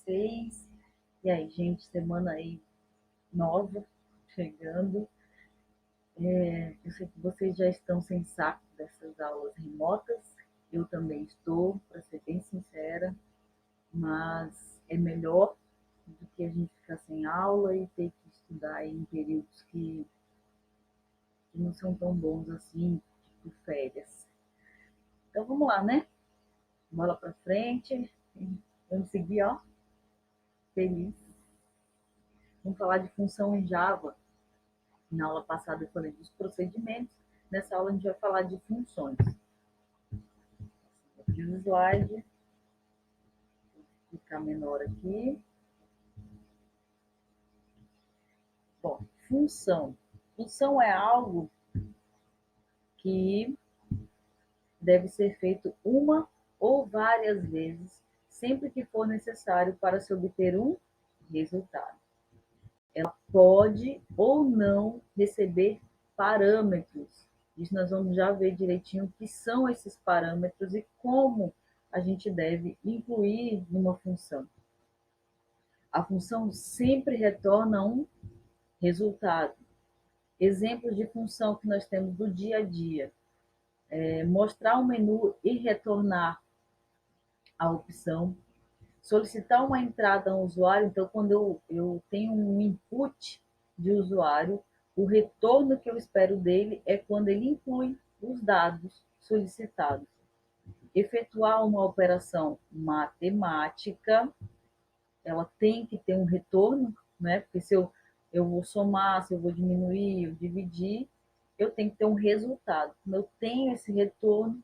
vocês? E aí, gente, semana aí nova chegando. Eu sei que vocês já estão sem saco dessas aulas remotas. Eu também estou, para ser bem sincera, mas é melhor do que a gente ficar sem aula e ter que estudar em períodos que não são tão bons assim, tipo férias. Então vamos lá, né? Bola para frente. Vamos seguir, ó, feliz. Vamos falar de função em Java. Na aula passada eu falei dos procedimentos. Nessa aula a gente vai falar de funções. Aqui o slide. Vou ficar menor aqui. Bom, função. Função é algo que deve ser feito uma ou várias vezes, sempre que for necessário para se obter um resultado. Ela pode ou não receber parâmetros. Isso nós vamos já ver direitinho o que são esses parâmetros e como a gente deve incluir numa função. A função sempre retorna um resultado. Exemplos de função que nós temos do dia a dia. Mostrar um menu e retornar a opção. Solicitar uma entrada ao usuário. Então, quando eu tenho um input de usuário, o retorno que eu espero dele é quando ele inclui os dados solicitados. Efetuar uma operação matemática, ela tem que ter um retorno, né? Porque se eu vou somar, se eu vou diminuir, eu dividir, eu tenho que ter um resultado. Quando eu tenho esse retorno,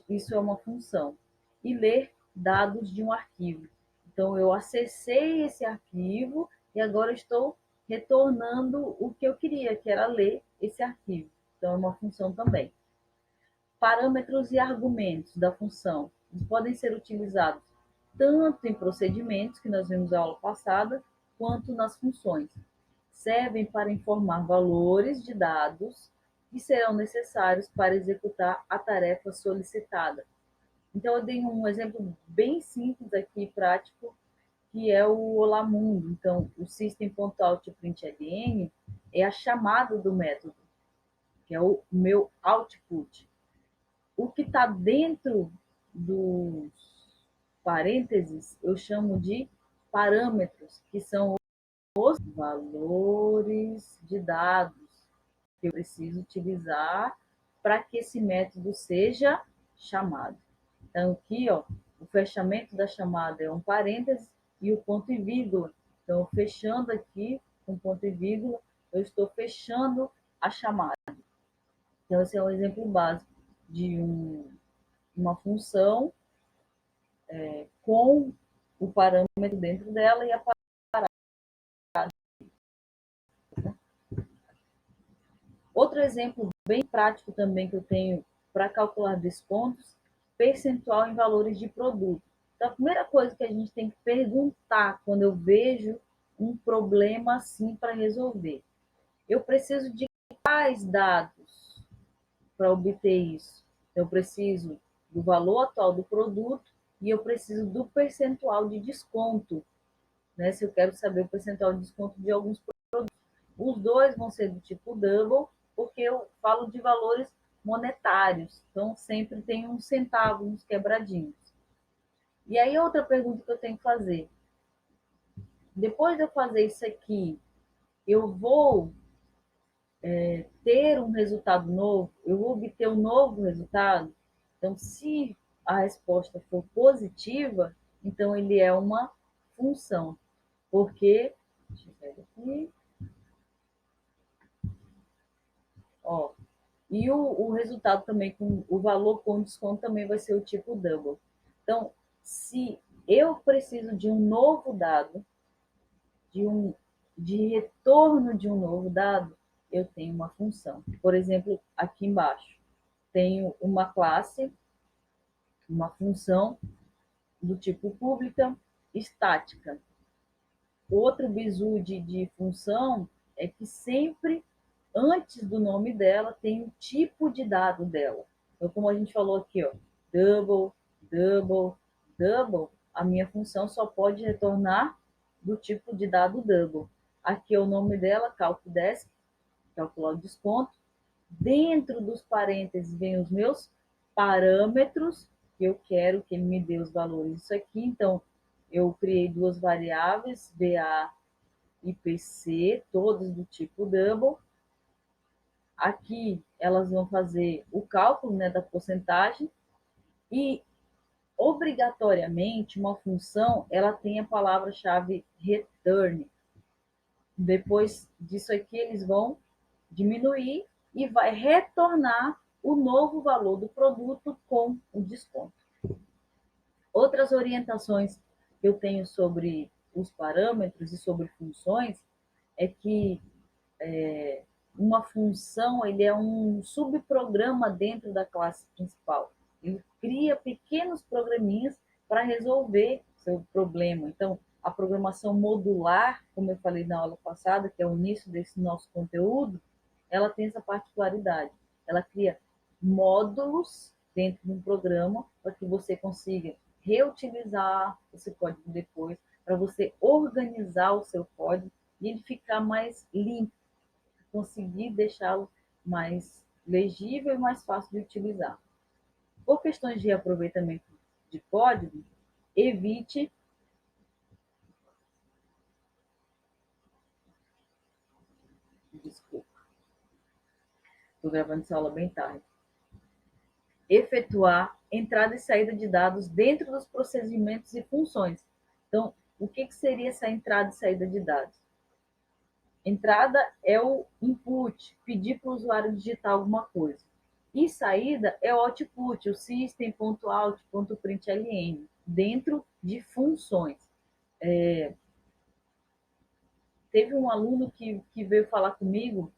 isso é uma função. E ler dados de um arquivo. Então, eu acessei esse arquivo e agora estou retornando o que eu queria, que era ler esse arquivo. Então, é uma função também. Parâmetros e argumentos da função. Eles podem ser utilizados tanto em procedimentos, que nós vimos na aula passada, quanto nas funções. Servem para informar valores de dados que serão necessários para executar a tarefa solicitada. Então, eu dei um exemplo bem simples aqui, prático, que é o Olá Mundo. Então, o system.out.println é a chamada do método, que é o meu output. O que está dentro dos parênteses, eu chamo de parâmetros, que são os valores de dados que eu preciso utilizar para que esse método seja chamado. Então, aqui, ó, o fechamento da chamada é um parêntese e o ponto e vírgula. Então, fechando aqui com ponto e vírgula, eu estou fechando a chamada. Então, esse é um exemplo básico de uma função com o parâmetro dentro dela e a parada. Outro exemplo bem prático também que eu tenho para calcular descontos, percentual em valores de produto. Então, a primeira coisa que a gente tem que perguntar quando eu vejo um problema assim para resolver, eu preciso de quais dados para obter isso? Eu preciso do valor atual do produto e eu preciso do percentual de desconto, né? Se eu quero saber o percentual de desconto de alguns produtos. Os dois vão ser do tipo double, porque eu falo de valores monetários. Então, sempre tem uns centavos, uns quebradinhos. E aí, outra pergunta que eu tenho que fazer. Depois de eu fazer isso aqui, eu vou ter um resultado novo? Eu vou obter um novo resultado? Então, se a resposta for positiva, então ele é uma função. Porque, deixa eu ver aqui, ó, e o resultado também, com o valor com desconto, também vai ser o tipo double. Então, se eu preciso de um novo dado, de retorno de um novo dado, eu tenho uma função. Por exemplo, aqui embaixo, tenho uma classe, uma função do tipo pública estática. Outro bizu de função é que sempre antes do nome dela tem o tipo de dado dela. Então, como a gente falou aqui, ó, double, double, double, a minha função só pode retornar do tipo de dado double. Aqui é o nome dela, calcdesk, calcular o desconto. Dentro dos parênteses vem os meus parâmetros, que eu quero que ele me dê os valores disso aqui. Então, eu criei duas variáveis, VA e PC, todas do tipo double. Aqui elas vão fazer o cálculo, né, da porcentagem e obrigatoriamente uma função ela tem a palavra-chave return. Depois disso aqui eles vão diminuir e vai retornar o novo valor do produto com o desconto. Outras orientações que eu tenho sobre os parâmetros e sobre funções é que uma função ele é um subprograma dentro da classe principal. Ele cria pequenos programinhas para resolver seu problema. Então, a programação modular, como eu falei na aula passada, que é o início desse nosso conteúdo, ela tem essa particularidade. Ela cria módulos dentro de um programa para que você consiga reutilizar esse código depois, para você organizar o seu código e ele ficar mais limpo, conseguir deixá-lo mais legível e mais fácil de utilizar. Por questões de aproveitamento de código, evite desculpa, estou gravando essa aula bem tarde, efetuar entrada e saída de dados dentro dos procedimentos e funções. Então, o que seria essa entrada e saída de dados? Entrada é o input, pedir para o usuário digitar alguma coisa. E saída é o output, o system.out.println, dentro de funções. Teve um aluno que veio falar comigo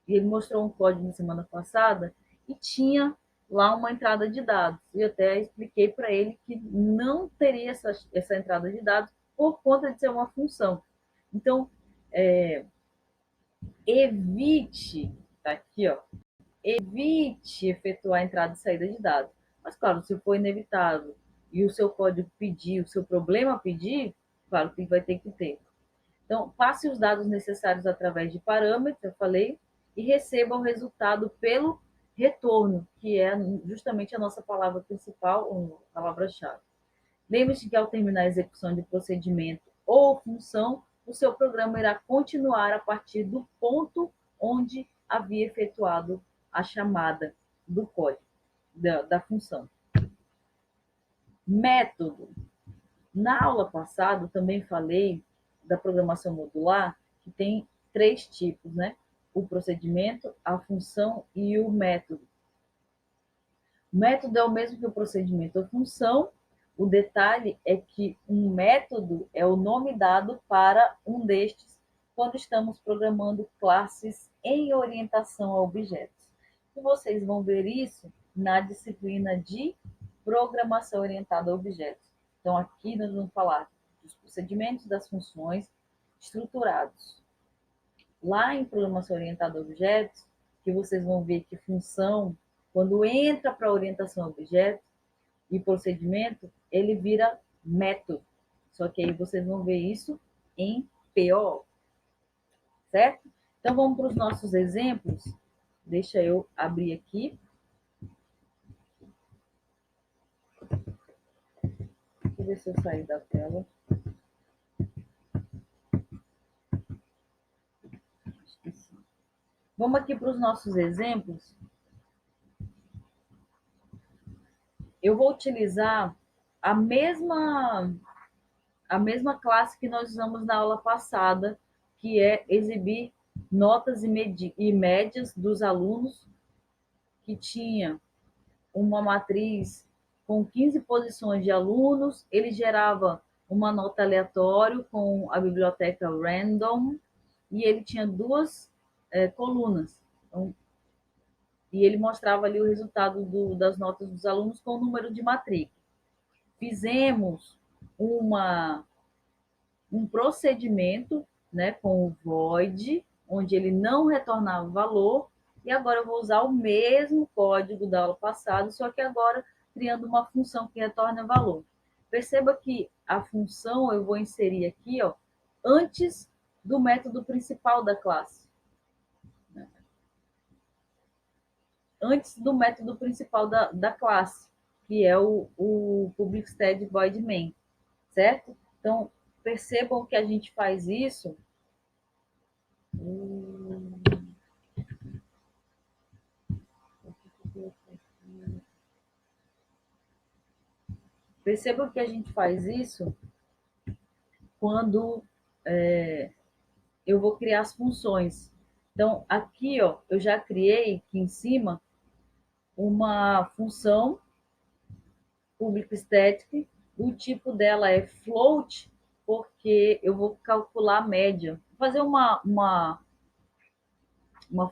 e ele mostrou um código na semana passada e tinha lá uma entrada de dados. E eu até expliquei para ele que não teria essa entrada de dados por conta de ser uma função. Então, evite, tá aqui, ó, evite efetuar a entrada e saída de dados. Mas, claro, se for inevitável e o seu código pedir, o seu problema pedir, claro que vai ter que ter. Então, passe os dados necessários através de parâmetros, eu falei, e receba o resultado pelo retorno, que é justamente a nossa palavra principal, ou palavra-chave. Lembre-se que ao terminar a execução de procedimento ou função, o seu programa irá continuar a partir do ponto onde havia efetuado a chamada do código, da função. Método. Na aula passada, também falei da programação modular, que tem três tipos, né? O procedimento, a função e o método. O método é o mesmo que o procedimento ou função. O detalhe é que um método é o nome dado para um destes quando estamos programando classes em orientação a objetos. E vocês vão ver isso na disciplina de programação orientada a objetos. Então, aqui nós vamos falar dos procedimentos das funções estruturados. Lá em programação orientada a objetos, que vocês vão ver que função, quando entra para orientação a objetos e procedimento, ele vira método. Só que aí vocês vão ver isso em PO, certo? Então vamos para os nossos exemplos. Deixa eu abrir aqui. Deixa eu ver se eu sair da tela. Esqueci. Vamos aqui para os nossos exemplos. Eu vou utilizar a mesma classe que nós usamos na aula passada, que é exibir notas e médias dos alunos, que tinha uma matriz com 15 posições de alunos, ele gerava uma nota aleatória com a biblioteca random, e ele tinha duas colunas. Então, e ele mostrava ali o resultado das notas dos alunos com o número de matrícula. Fizemos um procedimento, né, com o void, onde ele não retornava valor, e agora eu vou usar o mesmo código da aula passada, só que agora criando uma função que retorna valor. Perceba que a função eu vou inserir aqui, ó, antes do método principal da classe. Antes do método principal da classe, que é o public static void main, certo? Então, percebam que a gente faz isso. Percebam que a gente faz isso quando eu vou criar as funções. Então, aqui, ó, eu já criei aqui em cima uma função public static. O tipo dela é float, porque eu vou calcular a média. Vou fazer uma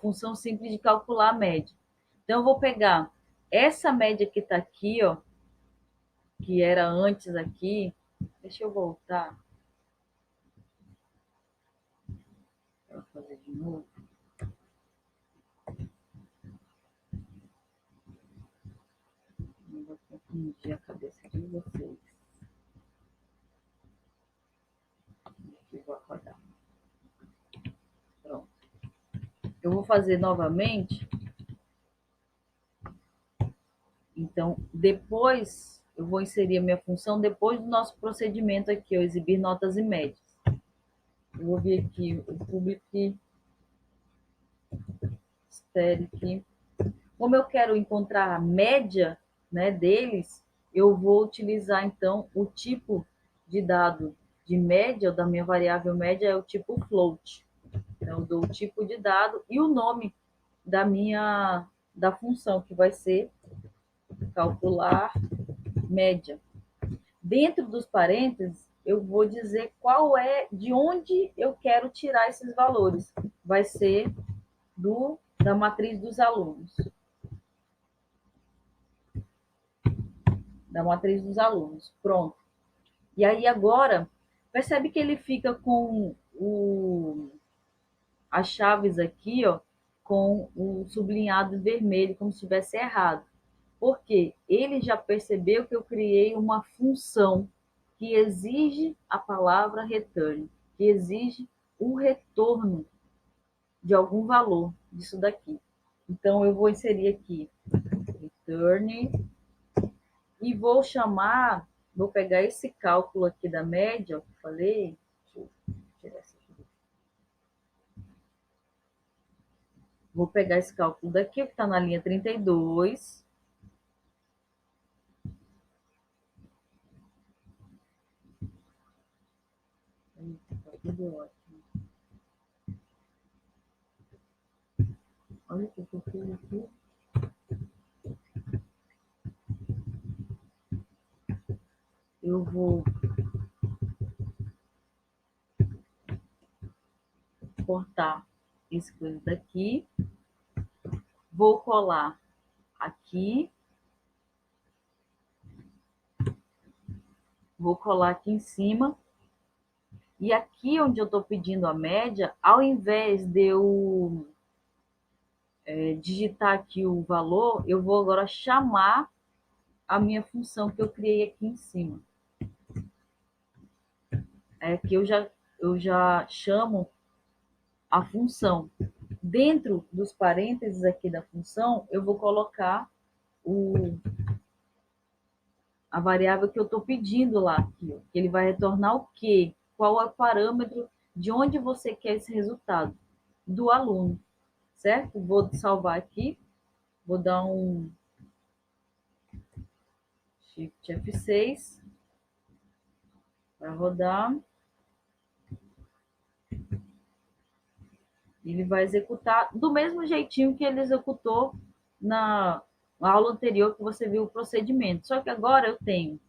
função simples de calcular a média. Então, eu vou pegar essa média que está aqui, ó, que era antes aqui. Deixa eu voltar para fazer de novo. Não vou confundir a cabeça de vocês. Aqui vou acordar. Pronto. Eu vou fazer novamente. Então, depois, eu vou inserir a minha função depois do nosso procedimento aqui, ó, exibir notas e médias. Eu vou vir aqui o public static. Como eu quero encontrar a média, né, deles, eu vou utilizar, então, o tipo de dado de média, da minha variável média, é o tipo float. Então, eu dou o tipo de dado e o nome da função, que vai ser calcular média. Dentro dos parênteses, eu vou dizer qual é, de onde eu quero tirar esses valores. Vai ser da matriz dos alunos. Da matriz dos alunos. Pronto. E aí agora, percebe que ele fica com as chaves aqui, ó, com o sublinhado vermelho, como se estivesse errado. Porque ele já percebeu que eu criei uma função que exige a palavra return, que exige o retorno de algum valor disso daqui. Então, eu vou inserir aqui return e vou chamar, vou pegar esse cálculo aqui da média, que eu falei, deixa eu tirar essa aqui. Vou pegar esse cálculo daqui, que está na linha 32. Tá tudo ótimo. Olha o que eu fiz aqui. Eu vou cortar esse coisa daqui, vou colar aqui, vou colar aqui em cima, e aqui onde eu estou pedindo a média, ao invés de eu digitar aqui o valor, eu vou agora chamar a minha função que eu criei aqui em cima. Que eu já chamo a função. Dentro dos parênteses aqui da função, eu vou colocar a variável que eu estou pedindo lá, aqui, que ele vai retornar o quê? Qual é o parâmetro de onde você quer esse resultado? Do aluno, certo? Vou salvar aqui, vou dar um Shift F6 para rodar. Ele vai executar do mesmo jeitinho que ele executou na aula anterior que você viu o procedimento. Só que agora eu tenho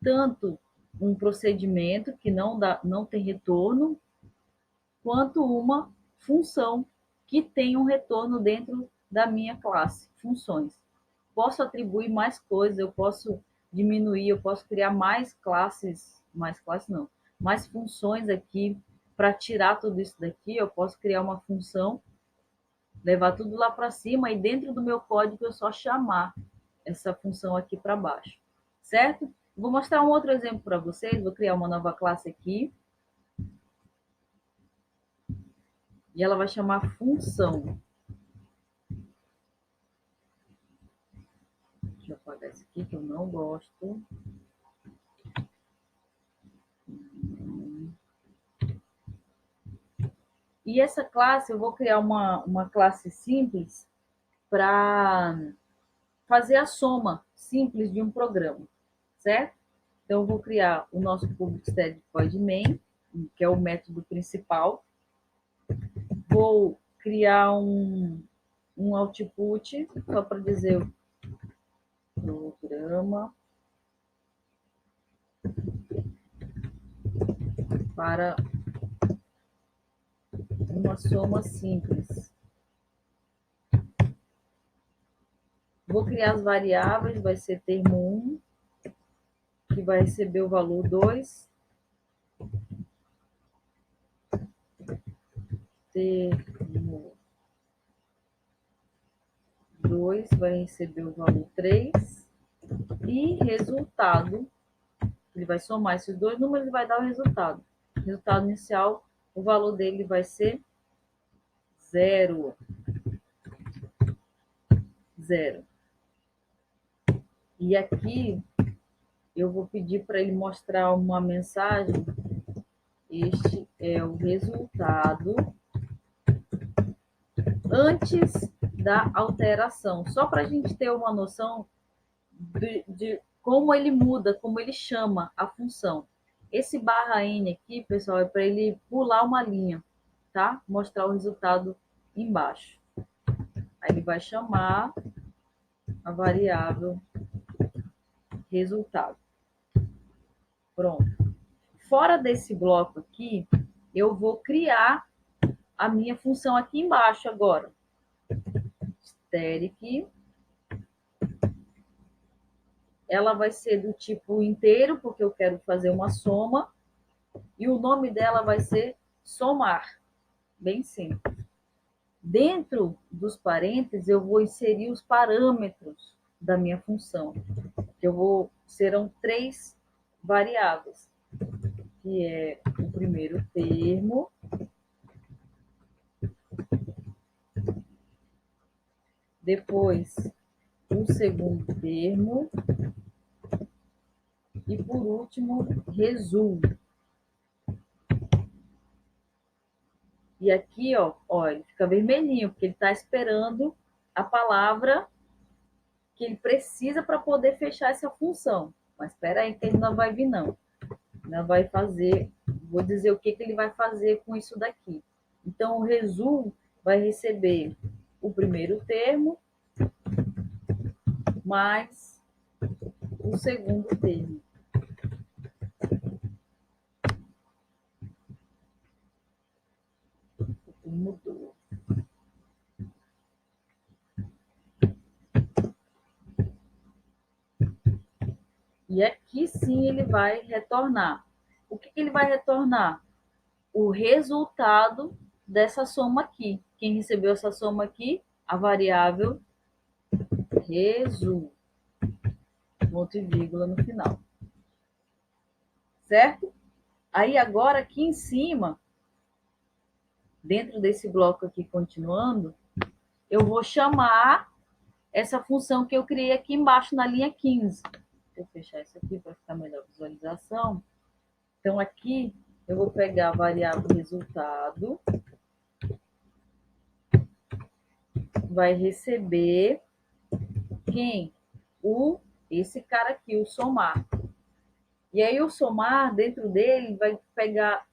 tanto um procedimento que não tem retorno, quanto uma função que tem um retorno dentro da minha classe, funções. Posso atribuir mais coisas, eu posso diminuir, eu posso criar mais classes não, mais funções aqui. Para tirar tudo isso daqui, eu posso criar uma função, levar tudo lá para cima e dentro do meu código eu só chamar essa função aqui para baixo, certo? Vou mostrar um outro exemplo para vocês. Vou criar uma nova classe aqui. E ela vai chamar função. Deixa eu apagar isso aqui que eu não gosto. E essa classe, eu vou criar uma classe simples para fazer a soma simples de um programa, certo? Então, eu vou criar o nosso public static void main, que é o método principal. Vou criar um output, só para dizer o programa para uma soma simples. Vou criar as variáveis, vai ser termo 1, que vai receber o valor 2. Termo 2 vai receber o valor 3. E resultado, ele vai somar esses dois números e vai dar o resultado. O resultado inicial, o valor dele vai ser 0. 0. E aqui eu vou pedir para ele mostrar uma mensagem. Este é o resultado antes da alteração. Só para a gente ter uma noção de como ele muda, como ele chama a função. Esse barra N aqui, pessoal, é para ele pular uma linha, tá? Mostrar o resultado embaixo. Aí ele vai chamar a variável resultado. Pronto. Fora desse bloco aqui, eu vou criar a minha função aqui embaixo agora. Static. Ela vai ser do tipo inteiro, porque eu quero fazer uma soma. E o nome dela vai ser somar. Bem simples. Dentro dos parênteses, eu vou inserir os parâmetros da minha função. Serão 3 variáveis, que é o primeiro termo, depois o segundo termo e, por último, resumo. E aqui, ó, ele fica vermelhinho, porque ele está esperando a palavra que ele precisa para poder fechar essa função. Mas espera aí que ele não vai vir, não. Não vai fazer, vou dizer o que ele vai fazer com isso daqui. Então, o resumo vai receber o primeiro termo mais o segundo termo. Mudou. E aqui sim ele vai retornar. O que ele vai retornar? O resultado dessa soma aqui. Quem recebeu essa soma aqui? A variável resumo. Ponto e vírgula no final. Certo? Aí agora aqui em cima, dentro desse bloco aqui continuando, eu vou chamar essa função que eu criei aqui embaixo na linha 15. Deixa eu fechar isso aqui para ficar melhor a visualização. Então aqui eu vou pegar a variável resultado, vai receber quem? Esse cara aqui, o somar. E aí o somar, dentro dele, vai pegar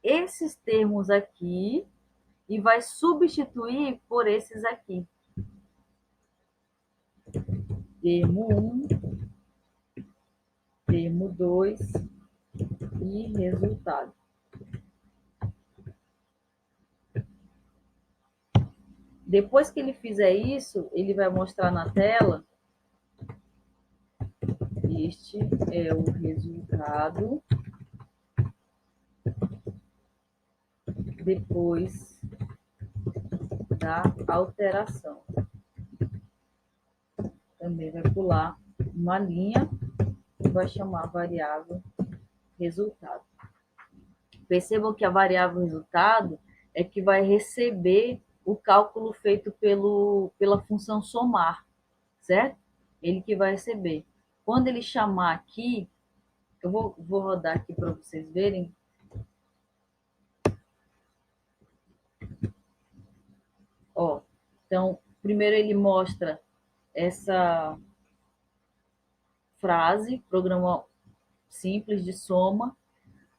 esses termos aqui e vai substituir por esses aqui. Termo 1, termo 2 e resultado. Depois que ele fizer isso, ele vai mostrar na tela. Este é o resultado depois da alteração. Também vai pular uma linha vai chamar a variável resultado. Percebam que a variável resultado é que vai receber o cálculo feito pela função somar, certo? Ele que vai receber. Quando ele chamar aqui, eu vou rodar aqui para vocês verem. Ó, então, primeiro ele mostra essa frase, programa simples de soma.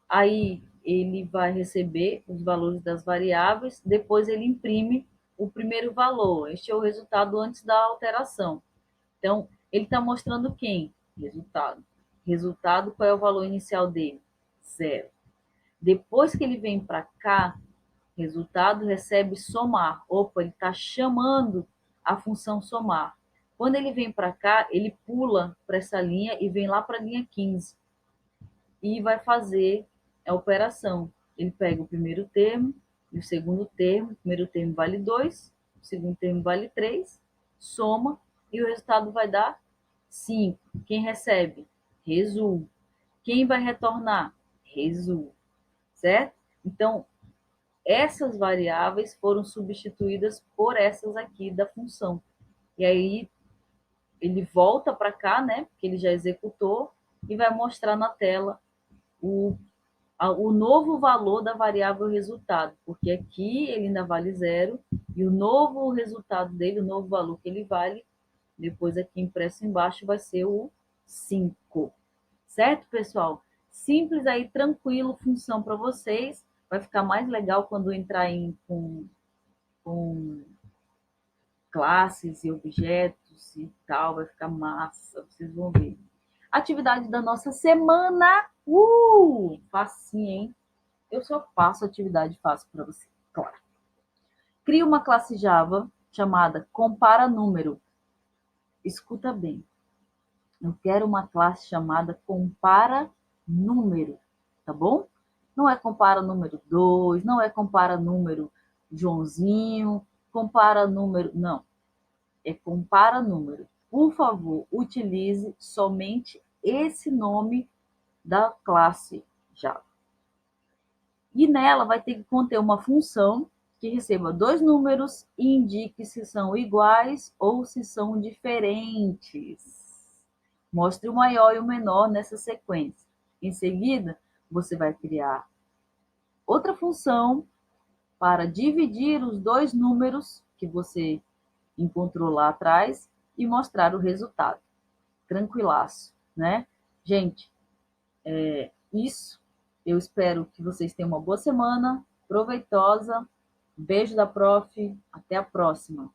Aí ele vai receber os valores das variáveis, depois ele imprime o primeiro valor. Este é o resultado antes da alteração. Então, ele está mostrando quem? Resultado. Resultado, qual é o valor inicial dele? 0. Depois que ele vem para cá, resultado recebe somar. Opa, ele está chamando a função somar. Quando ele vem para cá, ele pula para essa linha e vem lá para a linha 15. E vai fazer a operação. Ele pega o primeiro termo e o segundo termo. O primeiro termo vale 2, o segundo termo vale 3, soma e o resultado vai dar 5. Quem recebe? Resul. Quem vai retornar? Resul. Certo? Então, essas variáveis foram substituídas por essas aqui da função. E aí, ele volta para cá, né? Porque ele já executou e vai mostrar na tela o novo valor da variável resultado, porque aqui ele ainda vale 0 e o novo resultado dele, o novo valor que ele vale, depois aqui impresso embaixo, vai ser o 5. Certo, pessoal? Simples aí, tranquilo, função para vocês. Vai ficar mais legal quando entrar com classes e objetos e tal, vai ficar massa, vocês vão ver. Atividade da nossa semana. Facinho, hein? Eu só faço atividade fácil para você, claro. Crie uma classe Java chamada compara número. Escuta bem. Eu quero uma classe chamada compara número, tá bom? Não é compara número 2, não é compara número Joãozinho, compara número, não. É compara número. Por favor, utilize somente esse nome da classe Java. E nela vai ter que conter uma função que receba 2 números e indique se são iguais ou se são diferentes. Mostre o maior e o menor nessa sequência. Em seguida, você vai criar outra função para dividir os 2 números que você encontrou lá atrás e mostrar o resultado. Tranquilaço, né? Gente, isso. Eu espero que vocês tenham uma boa semana, proveitosa. Beijo da prof. Até a próxima.